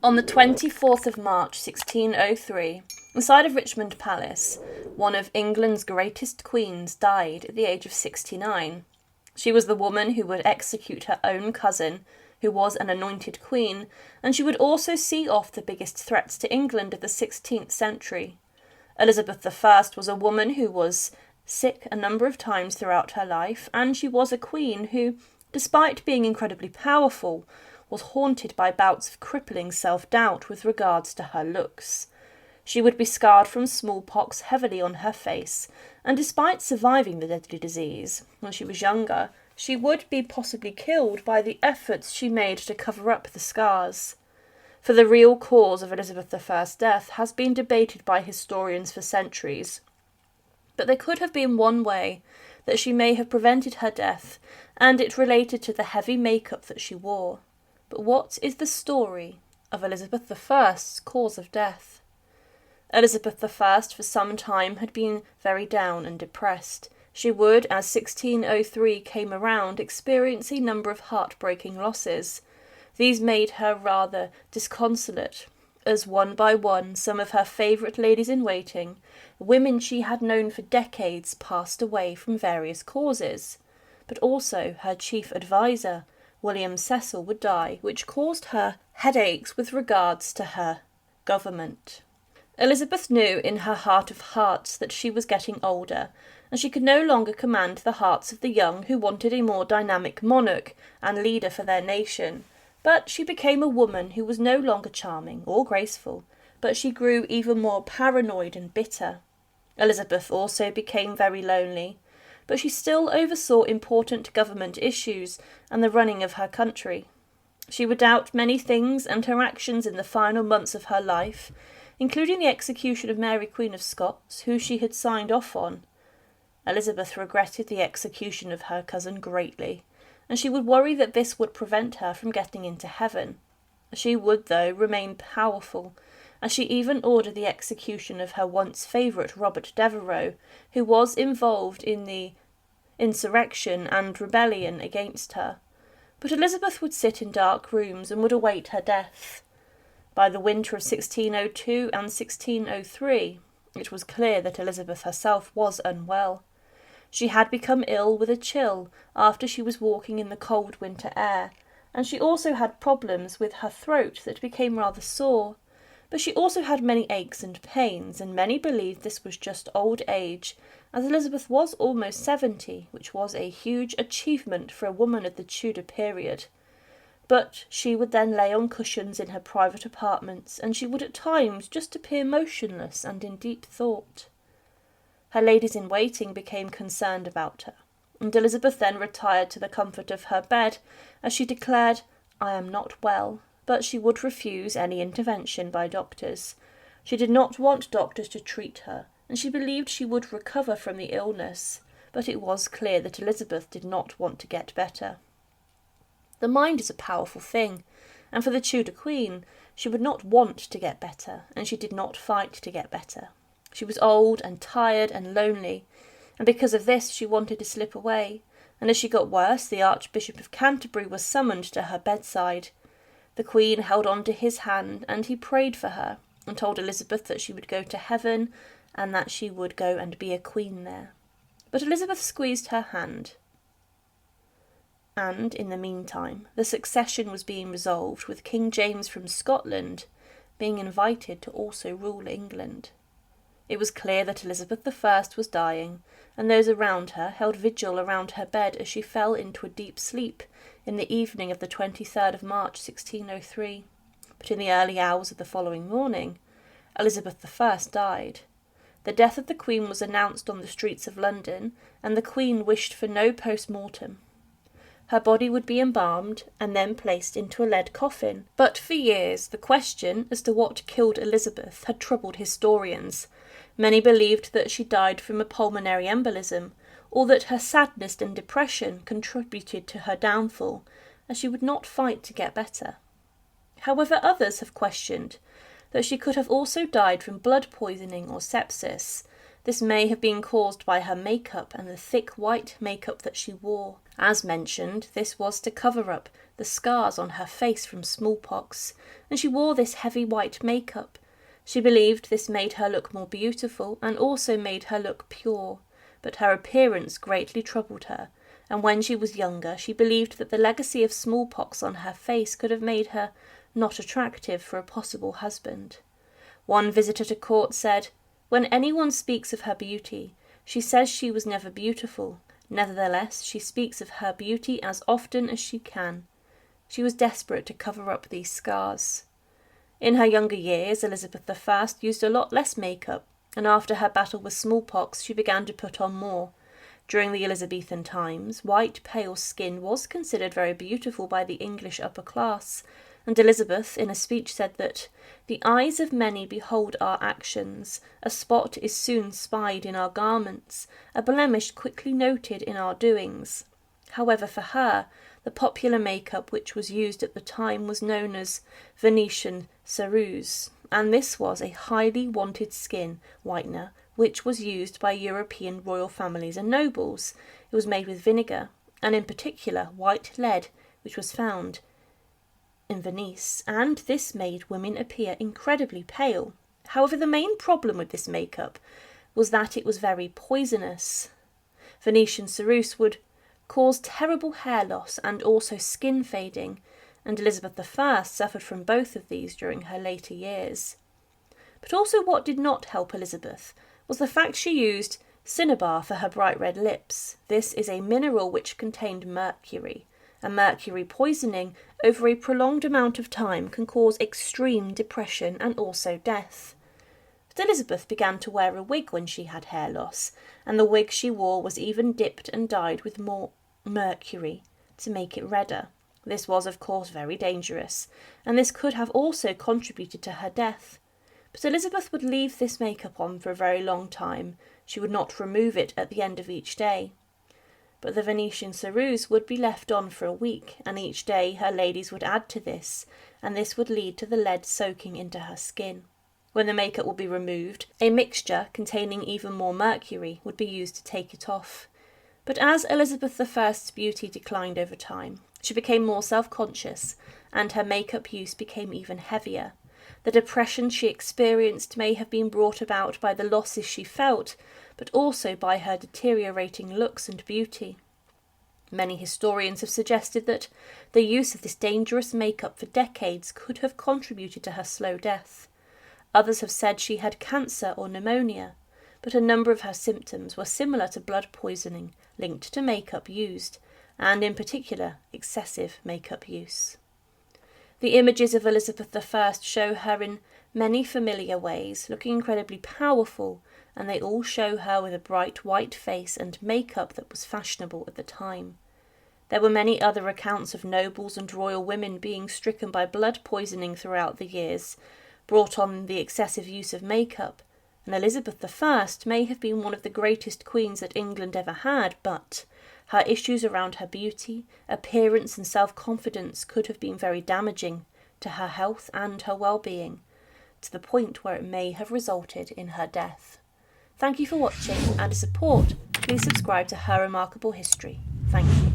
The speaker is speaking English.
On the 24th of March 1603, inside of Richmond Palace, one of England's greatest queens died at the age of 69. She was the woman who would execute her own cousin, who was an anointed queen, and she would also see off the biggest threats to England of the 16th century. Elizabeth I was a woman who was sick a number of times throughout her life, and she was a queen who, despite being incredibly powerful, was haunted by bouts of crippling self-doubt with regards to her looks. She would be scarred from smallpox heavily on her face, and despite surviving the deadly disease when she was younger, she would be possibly killed by the efforts she made to cover up the scars. For the real cause of Elizabeth I's death has been debated by historians for centuries, but there could have been one way that she may have prevented her death, and it related to the heavy makeup that she wore. But what is the story of Elizabeth I's cause of death? Elizabeth I for some time had been very down and depressed. She would, as 1603 came around, experience a number of heartbreaking losses. These made her rather disconsolate, as one by one some of her favourite ladies-in-waiting, women she had known for decades, passed away from various causes. But also her chief adviser, William Cecil, would die, which caused her headaches with regards to her government. Elizabeth knew in her heart of hearts that she was getting older, and she could no longer command the hearts of the young who wanted a more dynamic monarch and leader for their nation. But she became a woman who was no longer charming or graceful, but she grew even more paranoid and bitter. Elizabeth also became very lonely, but she still oversaw important government issues and the running of her country. She would doubt many things, and her actions in the final months of her life, including the execution of Mary Queen of Scots, who she had signed off on. Elizabeth regretted the execution of her cousin greatly, and she would worry that this would prevent her from getting into heaven. She would, though, remain powerful, as she even ordered the execution of her once favourite Robert Devereux, who was involved in the insurrection and rebellion against her. But Elizabeth would sit in dark rooms and would await her death. By the winter of 1602 and 1603, it was clear that Elizabeth herself was unwell. She had become ill with a chill after she was walking in the cold winter air, and she also had problems with her throat that became rather sore. But she also had many aches and pains, and many believed this was just old age, as Elizabeth was almost 70, which was a huge achievement for a woman of the Tudor period. But she would then lay on cushions in her private apartments, and she would at times just appear motionless and in deep thought. Her ladies-in-waiting became concerned about her, and Elizabeth then retired to the comfort of her bed, as she declared, "I am not well," but she would refuse any intervention by doctors. She did not want doctors to treat her, and she believed she would recover from the illness, but it was clear that Elizabeth did not want to get better. The mind is a powerful thing, and for the Tudor Queen, she would not want to get better, and she did not fight to get better. She was old and tired and lonely, and because of this she wanted to slip away, and as she got worse, the Archbishop of Canterbury was summoned to her bedside. The Queen held on to his hand, and he prayed for her, and told Elizabeth that she would go to heaven, and that she would go and be a queen there. But Elizabeth squeezed her hand. And, in the meantime, the succession was being resolved, with King James from Scotland being invited to also rule England. It was clear that Elizabeth I was dying, and those around her held vigil around her bed as she fell into a deep sleep in the evening of the 23rd of March 1603. But in the early hours of the following morning, Elizabeth I died. The death of the Queen was announced on the streets of London, and the Queen wished for no post-mortem. Her body would be embalmed and then placed into a lead coffin. But for years, the question as to what killed Elizabeth had troubled historians. Many believed that she died from a pulmonary embolism, or that her sadness and depression contributed to her downfall, as she would not fight to get better. However, others have questioned that she could have also died from blood poisoning or sepsis. This may have been caused by her makeup and the thick white makeup that she wore. As mentioned, this was to cover up the scars on her face from smallpox, and she wore this heavy white makeup. She believed this made her look more beautiful and also made her look pure, but her appearance greatly troubled her, and when she was younger she believed that the legacy of smallpox on her face could have made her not attractive for a possible husband. One visitor to court said, "When anyone speaks of her beauty, she says she was never beautiful. Nevertheless, she speaks of her beauty as often as she can." She was desperate to cover up these scars. In her younger years, Elizabeth I used a lot less makeup, and after her battle with smallpox she began to put on more. During the Elizabethan times, white pale skin was considered very beautiful by the English upper class, and Elizabeth in a speech said that "the eyes of many behold our actions, a spot is soon spied in our garments, a blemish quickly noted in our doings." However, for her, the popular makeup which was used at the time was known as Venetian ceruse, and this was a highly wanted skin whitener which was used by European royal families and nobles. It was made with vinegar, and in particular white lead, which was found in Venice, and this made women appear incredibly pale. However, the main problem with this makeup was that it was very poisonous. Venetian ceruse would cause terrible hair loss and also skin fading, and Elizabeth I suffered from both of these during her later years. But also what did not help Elizabeth was the fact she used cinnabar for her bright red lips. This is a mineral which contained mercury, and mercury poisoning over a prolonged amount of time can cause extreme depression and also death. But Elizabeth began to wear a wig when she had hair loss, and the wig she wore was even dipped and dyed with more mercury to make it redder. This was, of course, very dangerous, and this could have also contributed to her death. But Elizabeth would leave this makeup on for a very long time. She would not remove it at the end of each day. But the Venetian ceruse would be left on for a week, and each day her ladies would add to this, and this would lead to the lead soaking into her skin. When the makeup would be removed, a mixture containing even more mercury would be used to take it off. But as Elizabeth I's beauty declined over time, she became more self-conscious, and her makeup use became even heavier. The depression she experienced may have been brought about by the losses she felt, but also by her deteriorating looks and beauty. Many historians have suggested that the use of this dangerous makeup for decades could have contributed to her slow death. Others have said she had cancer or pneumonia, but a number of her symptoms were similar to blood poisoning linked to makeup used, and in particular excessive makeup use. The images of Elizabeth I show her in many familiar ways, looking incredibly powerful, and they all show her with a bright white face and makeup that was fashionable at the time. There were many other accounts of nobles and royal women being stricken by blood poisoning throughout the years, brought on the excessive use of makeup, and Elizabeth I may have been one of the greatest queens that England ever had, but her issues around her beauty, appearance and self-confidence could have been very damaging to her health and her well-being, to the point where it may have resulted in her death. Thank you for watching, and to support, please subscribe to Her Remarkable History. Thank you.